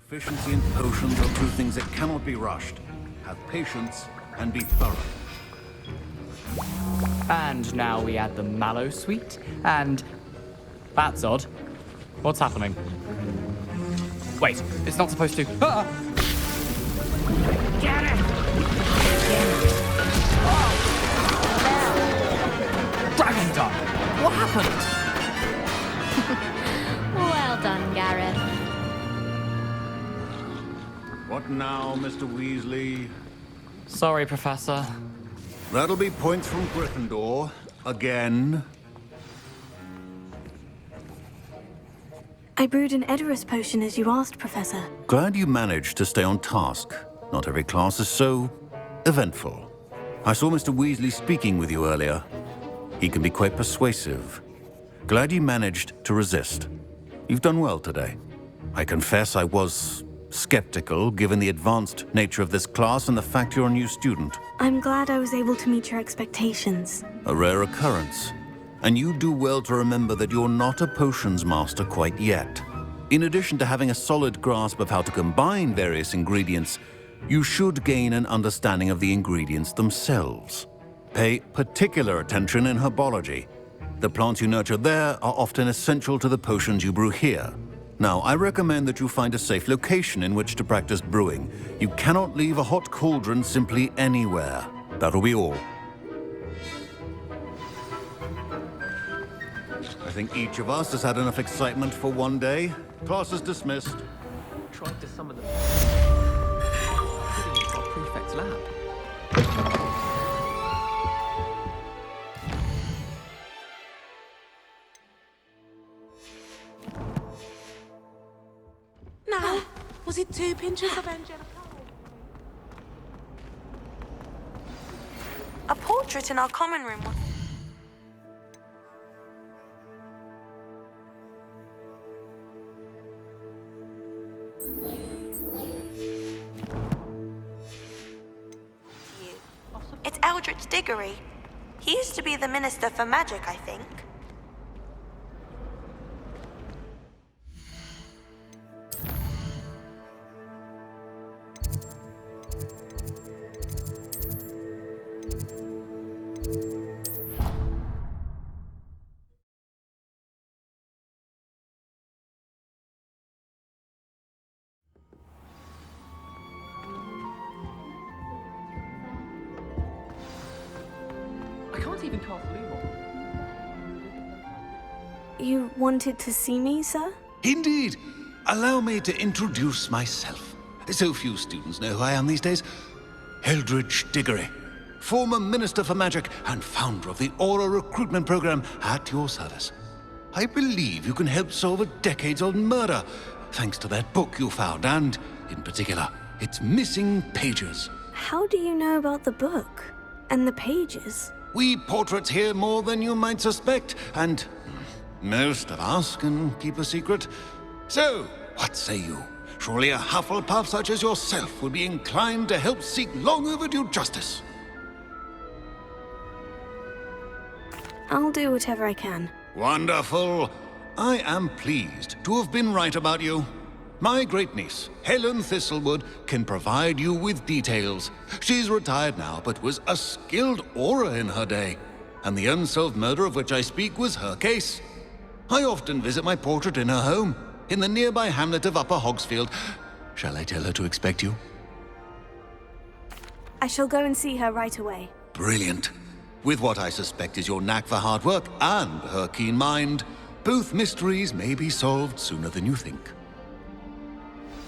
Proficiency and potions are two things that cannot be rushed. Have patience and be thorough. And now we add the mallow sweet, and... That's odd. What's happening? Wait, it's not supposed to... Ah! Get it! Dragon Dog! What happened? Well done, Gareth. What now, Mr. Weasley? Sorry, Professor. That'll be points from Gryffindor. Again. I brewed an Edorus potion as you asked, Professor. Glad you managed to stay on task. Not every class is so eventful. I saw Mr. Weasley speaking with you earlier. He can be quite persuasive. Glad you managed to resist. You've done well today. I confess I was skeptical, given the advanced nature of this class and the fact you're a new student. I'm glad I was able to meet your expectations. A rare occurrence. And you do well to remember that you're not a potions master quite yet. In addition to having a solid grasp of how to combine various ingredients, you should gain an understanding of the ingredients themselves. Pay particular attention in herbology. The plants you nurture there are often essential to the potions you brew here. Now, I recommend that you find a safe location in which to practice brewing. You cannot leave a hot cauldron simply anywhere. That'll be all. I think each of us has had enough excitement for one day. Class is dismissed. Tried to summon them. Sitting in our prefect's lab. Now, was it 2 pinches of angelica? A portrait in our common room was... It's Eldritch Diggory. He used to be the Minister for Magic, I think. I can't even cast Lumos. You wanted to see me, sir? Indeed. Allow me to introduce myself. So few students know who I am these days. Eldritch Diggory, former Minister for Magic and founder of the Aura Recruitment Program, at your service. I believe you can help solve a decades-old murder, thanks to that book you found, and, in particular, its missing pages. How do you know about the book? And the pages? We portraits hear more than you might suspect, and most of us can keep a secret. So, what say you? Surely a Hufflepuff such as yourself would be inclined to help seek long overdue justice. I'll do whatever I can. Wonderful. I am pleased to have been right about you. My great-niece, Helen Thistlewood, can provide you with details. She's retired now, but was a skilled aura in her day. And the unsolved murder of which I speak was her case. I often visit my portrait in her home, in the nearby hamlet of Upper Hogsfield. Shall I tell her to expect you? I shall go and see her right away. Brilliant. With what I suspect is your knack for hard work and her keen mind, both mysteries may be solved sooner than you think.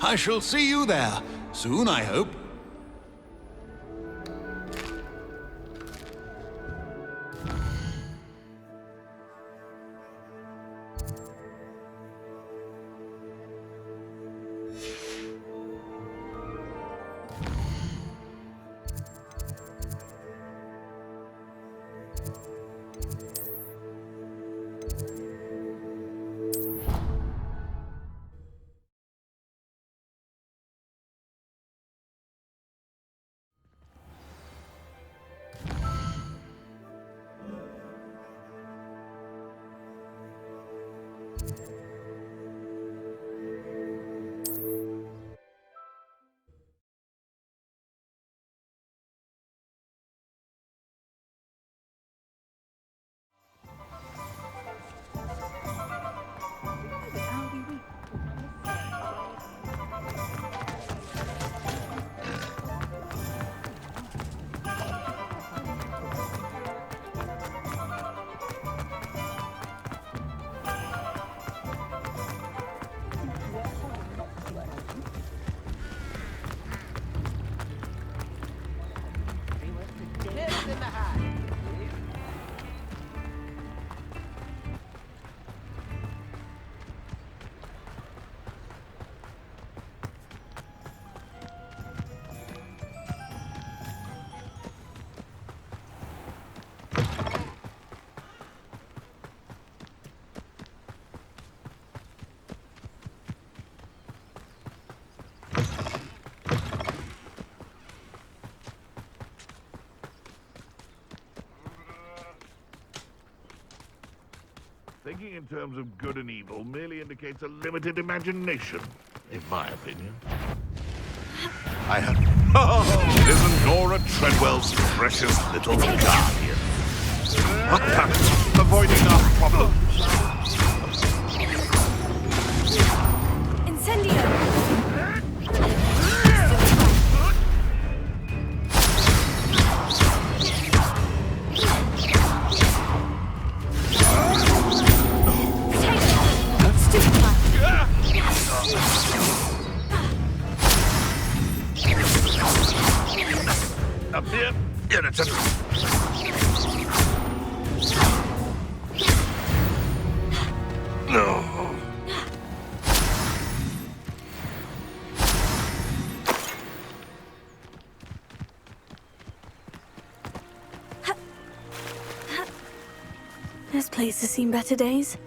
I shall see you there, soon I hope. thinking in terms of good and evil merely indicates a limited imagination, in my opinion. I have... Oh, isn't Nora Treadwell's precious little guardian? What happened? Avoiding our problems. Incendio! Up here, irritant. No. This place has seen better days.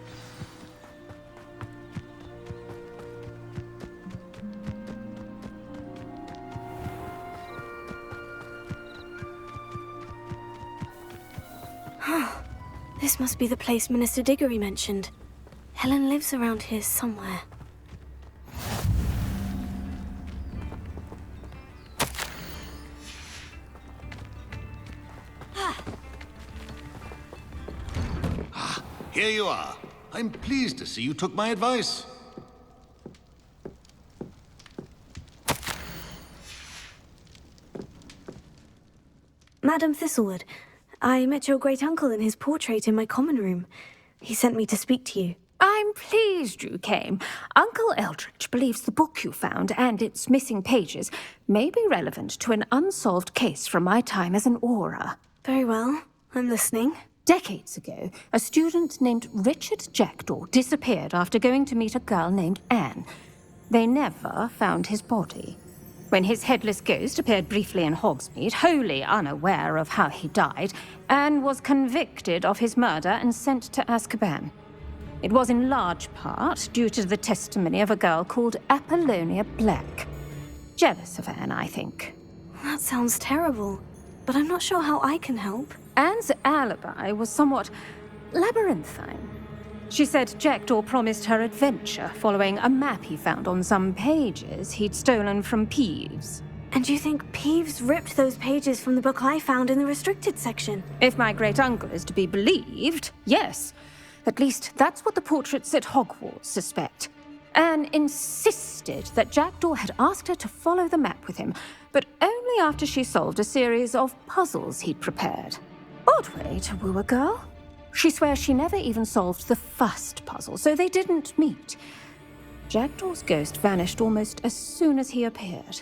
This must be the place Minister Diggory mentioned. Helen lives around here somewhere. Here you are. I'm pleased to see you took my advice. Madam Thistlewood, I met your great-uncle in his portrait in my common room. He sent me to speak to you. I'm pleased you came. Uncle Eldridge believes the book you found and its missing pages may be relevant to an unsolved case from my time as an aura. Very well. I'm listening. Decades ago, a student named Richard Jackdaw disappeared after going to meet a girl named Anne. They never found his body. When his headless ghost appeared briefly in Hogsmeade, wholly unaware of how he died, Anne was convicted of his murder and sent to Azkaban. It was in large part due to the testimony of a girl called Apollonia Black. Jealous of Anne, I think. That sounds terrible, but I'm not sure how I can help. Anne's alibi was somewhat labyrinthine. She said Jackdaw promised her adventure following a map he found on some pages he'd stolen from Peeves. And you think Peeves ripped those pages from the book I found in the restricted section? If my great-uncle is to be believed, yes. At least that's what the portraits at Hogwarts suspect. Anne insisted that Jackdaw had asked her to follow the map with him, but only after she solved a series of puzzles he'd prepared. Odd way to woo a girl. She swears she never even solved the first puzzle, so they didn't meet. Jackdaw's ghost vanished almost as soon as he appeared.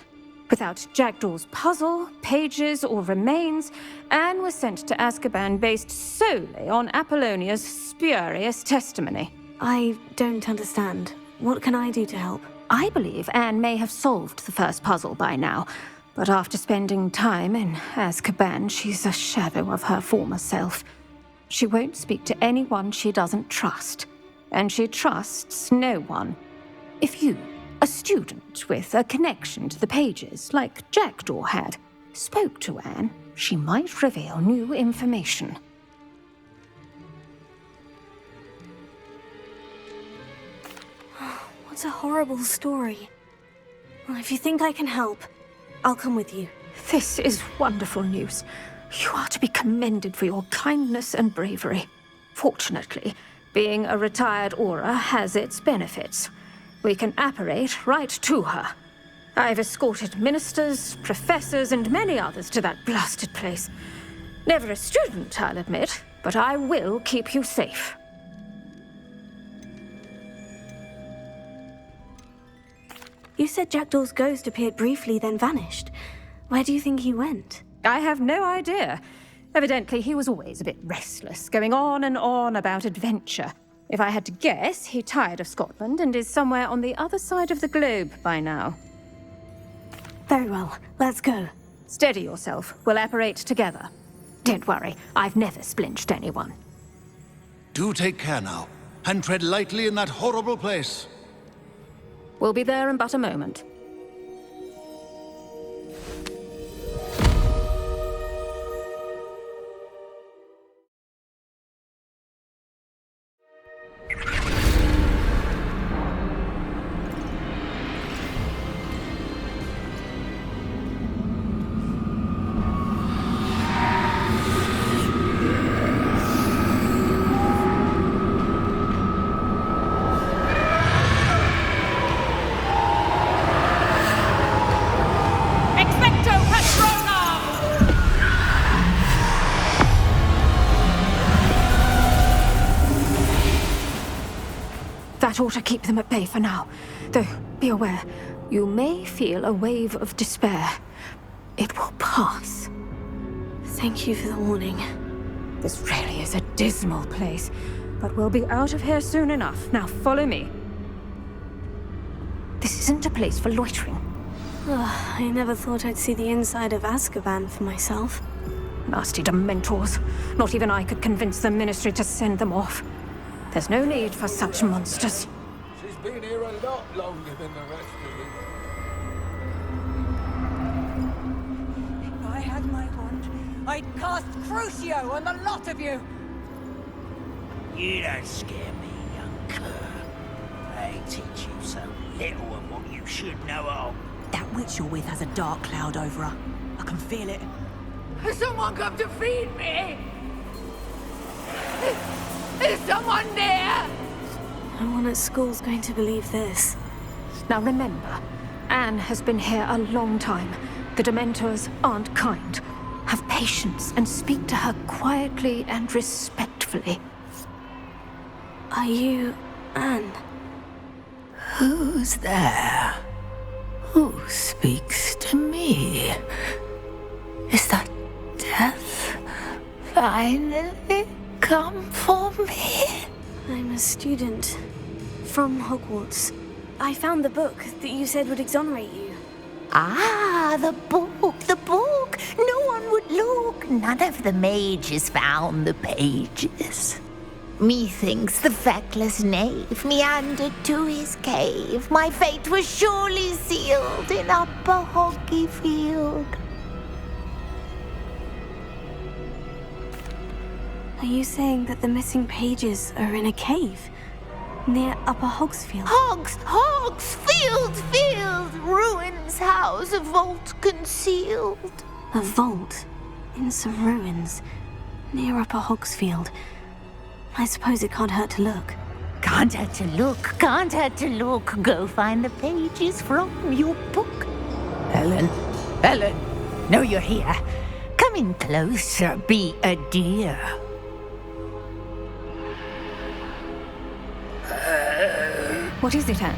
Without Jackdaw's puzzle, pages, or remains, Anne was sent to Azkaban based solely on Apollonia's spurious testimony. I don't understand. What can I do to help? I believe Anne may have solved the first puzzle by now, but after spending time in Azkaban, she's a shadow of her former self. She won't speak to anyone she doesn't trust, and she trusts no one. If you, a student with a connection to the pages, like Jackdaw had, spoke to Anne, she might reveal new information. What a horrible story. Well, if you think I can help, I'll come with you. This is wonderful news. You are to be commended for your kindness and bravery. Fortunately, being a retired aura has its benefits. We can apparate right to her. I've escorted ministers, professors, and many others to that blasted place. Never a student, I'll admit, but I will keep you safe. You said Jackdaw's ghost appeared briefly, then vanished. Where do you think he went? I have no idea. Evidently, he was always a bit restless, going on and on about adventure. If I had to guess, he tired of Scotland and is somewhere on the other side of the globe by now. Very well, let's go. Steady yourself. We'll apparate together. Don't worry, I've never splinched anyone. Do take care now, and tread lightly in that horrible place. We'll be there in but a moment. That ought to keep them at bay for now. Though, be aware, you may feel a wave of despair. It will pass. Thank you for the warning. This really is a dismal place, but we'll be out of here soon enough. Now follow me. This isn't a place for loitering. I never thought I'd see the inside of Azkaban for myself. Nasty Dementors. Not even I could convince the Ministry to send them off. There's no need for such monsters. She's been here a lot longer than the rest of you. If I had my wand, I'd cast Crucio on the lot of you! You don't scare me, young cur. They teach you so little of what you should know of. That witch you're with has a dark cloud over her. I can feel it. Has someone come to feed me? Is someone there? No one at school's going to believe this. Now remember, Anne has been here a long time. The Dementors aren't kind. Have patience and speak to her quietly and respectfully. Are you Anne? Who's there? Who speaks to me? Is that death finally come for me? I'm a student from Hogwarts. I found the book that you said would exonerate you. Ah, the book, the book. No one would look. None of the mages found the pages. Methinks the feckless knave meandered to his cave. My fate was surely sealed in Upper Hoggyfield. Are you saying that the missing pages are in a cave near Upper Hogsfield? Field, ruins house, a vault concealed. A vault in some ruins near Upper Hogsfield. I suppose it can't hurt to look. Can't hurt to look. Go find the pages from your book. Ellen, know you're here. Come in closer, be a dear. What is it, Anne?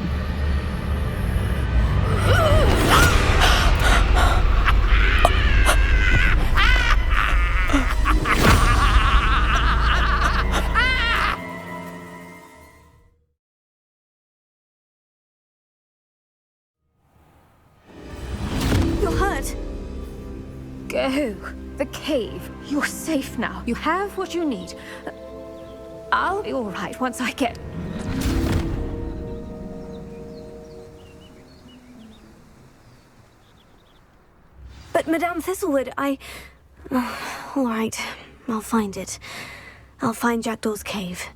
You're hurt. Go. The cave. You're safe now. You have what you need. I'll be all right once I get... But Madame Thistlewood, all right, I'll find it. I'll find Jackdaw's cave.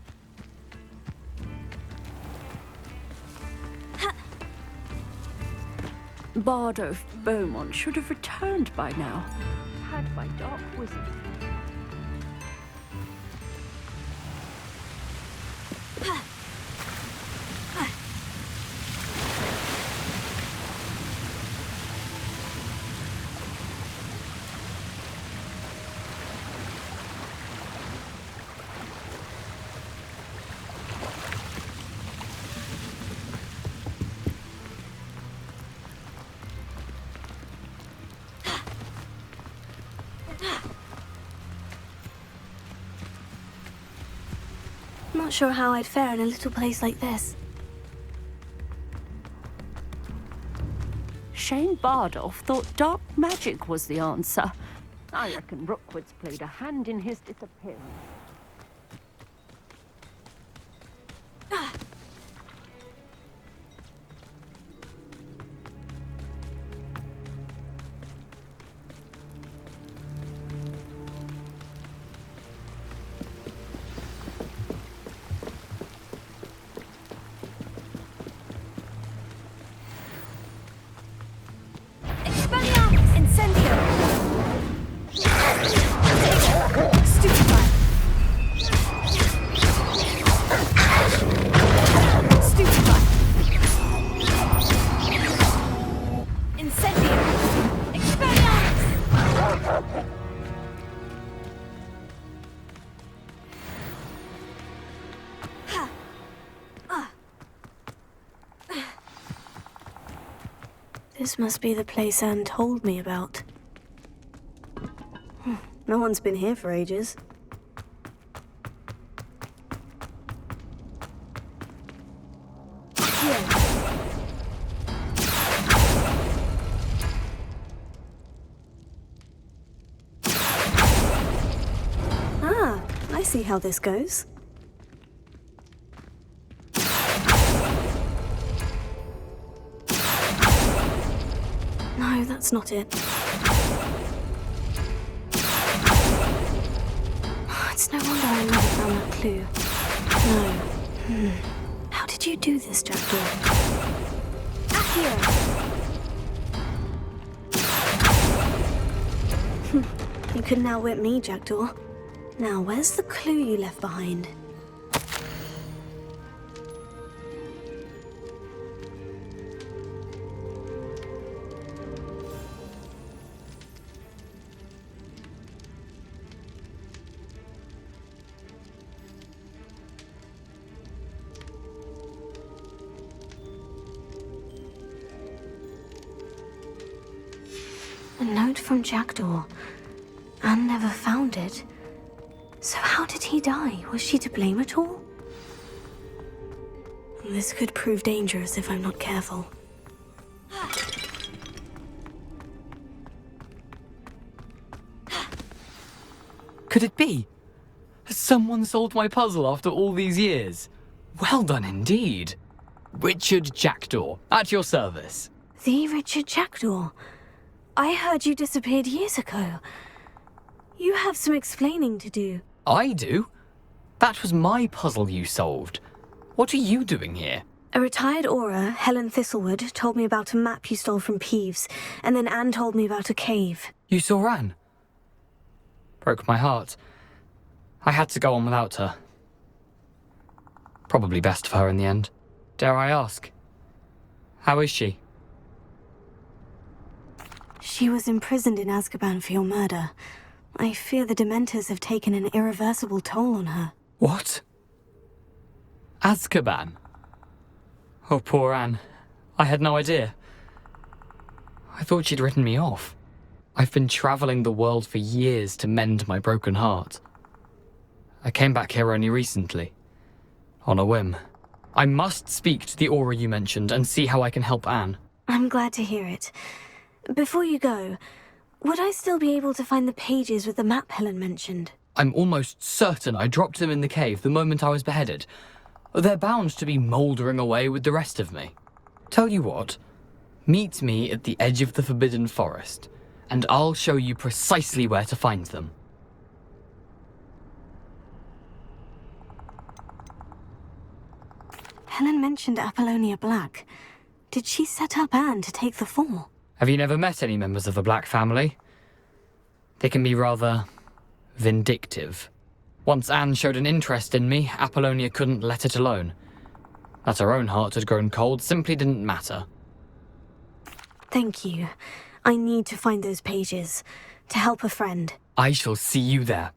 Bardo Beaumont should have returned by now. Had by dark wizard. Not sure how I'd fare in a little place like this. Shane Bardolph thought dark magic was the answer. I reckon Rookwood's played a hand in his disappearance. This must be the place Anne told me about. No one's been here for ages. Ah, I see how this goes. No, that's not it. It's no wonder I never found that clue. No. How did you do this, Jackdaw? You couldn't outwit me, Jackdaw. Now, where's the clue you left behind? A note from Jackdaw. Anne never found it. So how did he die? Was she to blame at all? This could prove dangerous if I'm not careful. Could it be? Has someone solved my puzzle after all these years? Well done indeed. Richard Jackdaw, at your service. The Richard Jackdaw? I heard you disappeared years ago. You have some explaining to do. I do? That was my puzzle you solved. What are you doing here? A retired Aura, Helen Thistlewood, told me about a map you stole from Peeves, and then Anne told me about a cave. You saw Anne? Broke my heart. I had to go on without her. Probably best for her in the end. Dare I ask? How is she? She was imprisoned in Azkaban for your murder. I fear the Dementors have taken an irreversible toll on her. What? Azkaban? Oh, poor Anne. I had no idea. I thought she'd written me off. I've been traveling the world for years to mend my broken heart. I came back here only recently. On a whim. I must speak to the Aura you mentioned and see how I can help Anne. I'm glad to hear it. Before you go, would I still be able to find the pages with the map Helen mentioned? I'm almost certain I dropped them in the cave the moment I was beheaded. They're bound to be mouldering away with the rest of me. Tell you what, meet me at the edge of the Forbidden Forest, and I'll show you precisely where to find them. Helen mentioned Apollonia Black. Did she set up Anne to take the fall? Have you never met any members of the Black family? They can be rather vindictive. Once Anne showed an interest in me, Apollonia couldn't let it alone. That her own heart had grown cold simply didn't matter. Thank you. I need to find those pages to help a friend. I shall see you there.